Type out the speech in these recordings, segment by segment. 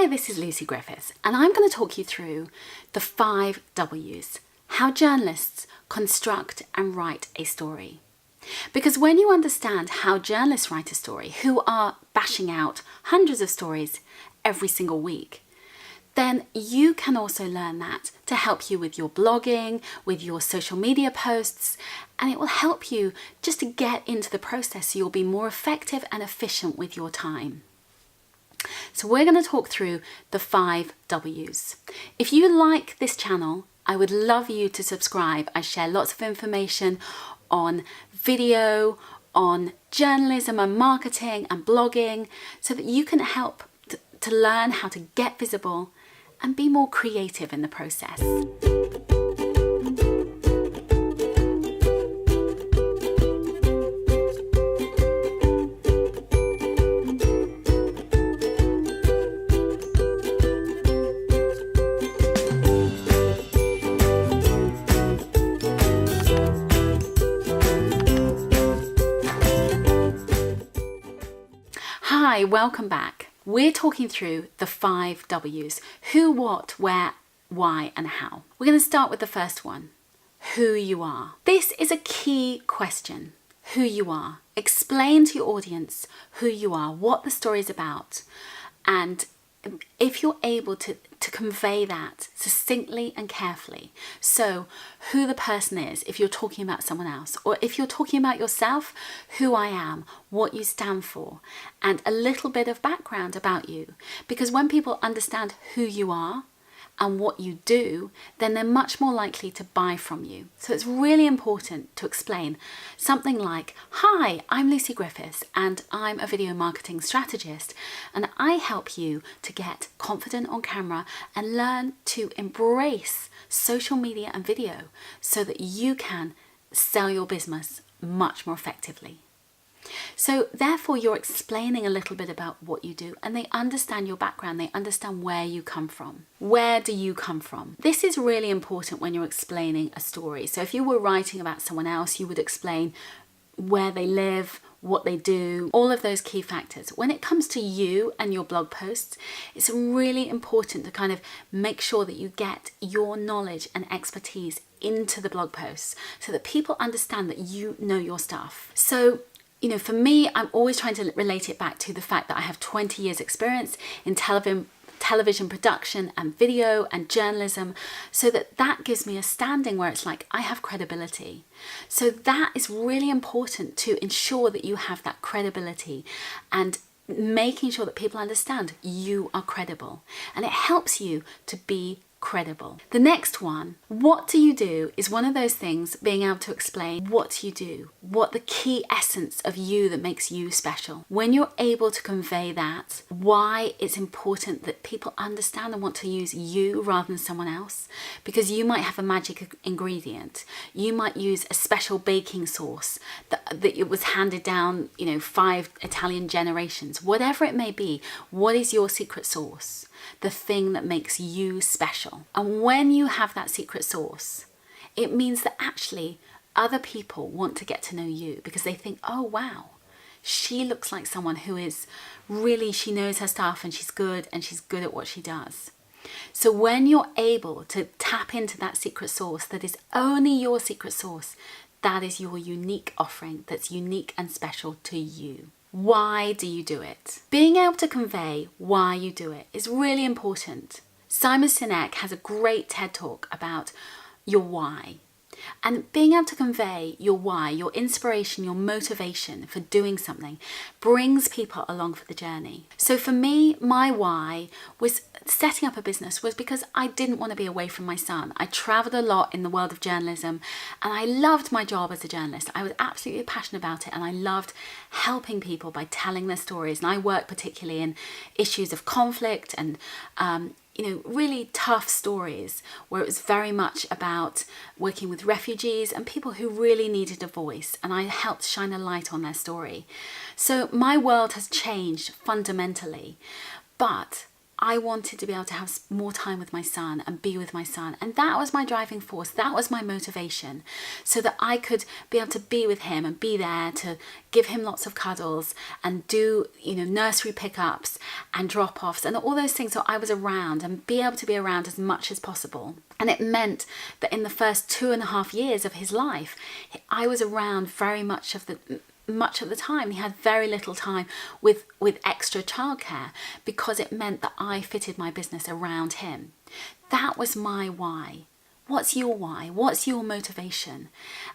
this is Lucy Griffiths, and I'm going to talk you through the 5 W's, how journalists construct and write a story. Because when you understand how journalists write a story, who are bashing out hundreds of stories every single week, then you can also learn that to help you with your blogging, with your social media posts, and it will help you just to get into the process so you'll be more effective and efficient with your time. So we're going to talk through the 5 W's. If you like this channel, I would love you to subscribe. I share lots of information on video, on journalism and marketing and blogging, so that you can help to learn how to get visible and be more creative in the process. Hi, welcome back. We're talking through the 5 W's: who, what, where, why, and how. We're going to start with the first one, who you are. This is a key question, who you are. Explain to your audience who you are, what the story is about, and if you're able to convey that succinctly and carefully. So who the person is, if you're talking about someone else, or if you're talking about yourself, who I am, what you stand for, and a little bit of background about you. Because when people understand who you are and what you do, then they're much more likely to buy from you. So it's really important to explain something like, hi, I'm Lucy Griffiths and I'm a video marketing strategist, and I help you to get confident on camera and learn to embrace social media and video so that you can sell your business much more effectively. So therefore you're explaining a little bit about what you do, and they understand your background, they understand where you come from. Where do you come from? This is really important when you're explaining a story. So if you were writing about someone else, you would explain where they live, what they do, all of those key factors. When it comes to you and your blog posts, it's really important to kind of make sure that you get your knowledge and expertise into the blog posts so that people understand that you know your stuff. So for me, I'm always trying to relate it back to the fact that I have 20 years experience in television production and video and journalism, so that gives me a standing where it's like I have credibility. So that is really important, to ensure that you have that credibility and making sure that people understand you are credible, and it helps you to be credible. The next one, what do you do, is one of those things, being able to explain what you do, what the key essence of you that makes you special. When you're able to convey that, why it's important that people understand and want to use you rather than someone else, because you might have a magic ingredient. You might use a special baking sauce that it was handed down, 5 Italian generations, whatever it may be. What is your secret sauce? The thing that makes you special. And when you have that secret sauce, it means that actually other people want to get to know you, because they think, oh wow, she looks like someone who is really, she knows her stuff and she's good at what she does. So when you're able to tap into that secret sauce that is only your secret sauce, that is your unique offering that's unique and special to you. Why do you do it? Being able to convey why you do it is really important. Simon Sinek has a great TED talk about your why. And being able to convey your why, your inspiration, your motivation for doing something, brings people along for the journey. So for me, my why was setting up a business was because I didn't want to be away from my son. I traveled a lot in the world of journalism, and I loved my job as a journalist. I was absolutely passionate about it, and I loved helping people by telling their stories. And I work particularly in issues of conflict and really tough stories, where it was very much about working with refugees and people who really needed a voice, and I helped shine a light on their story. So my world has changed fundamentally, but I wanted to be able to have more time with my son and be with my son. And that was my driving force. That was my motivation, so that I could be able to be with him and be there to give him lots of cuddles and do, nursery pickups and drop-offs and all those things. So I was around and be able to be around as much as possible. And it meant that in the first 2.5 years of his life, I was around very much of the time. He had very little time with extra childcare, because it meant that I fitted my business around him. That was my why. What's your why? What's your motivation?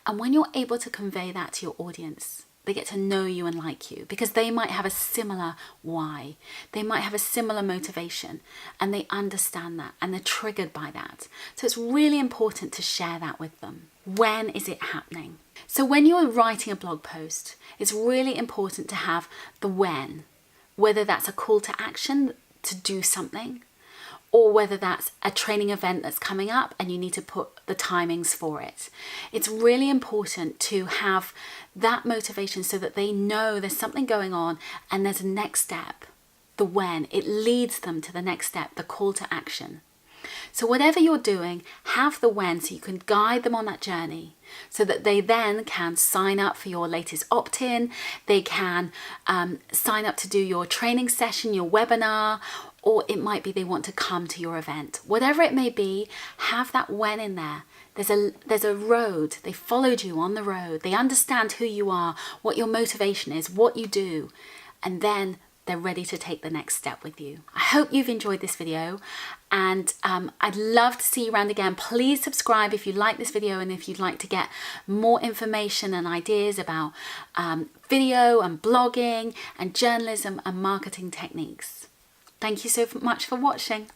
And when you're able to convey that to your audience, they get to know you and like you, because they might have a similar why. They might have a similar motivation, and they understand that and they're triggered by that. So it's really important to share that with them. When is it happening? So when you're writing a blog post, it's really important to have the when, whether that's a call to action to do something, or whether that's a training event that's coming up and you need to put the timings for it. It's really important to have that motivation so that they know there's something going on and there's a next step. The when, it leads them to the next step, the call to action. So whatever you're doing, have the when, so you can guide them on that journey, so that they then can sign up for your latest opt-in. They can sign up to do your training session, your webinar, or it might be they want to come to your event. Whatever it may be, have that when in there. There's a road. They followed you on the road. They understand who you are, what your motivation is, what you do, and then they're ready to take the next step with you. I hope you've enjoyed this video, and I'd love to see you around again. Please subscribe if you like this video and if you'd like to get more information and ideas about video and blogging and journalism and marketing techniques. Thank you so much for watching.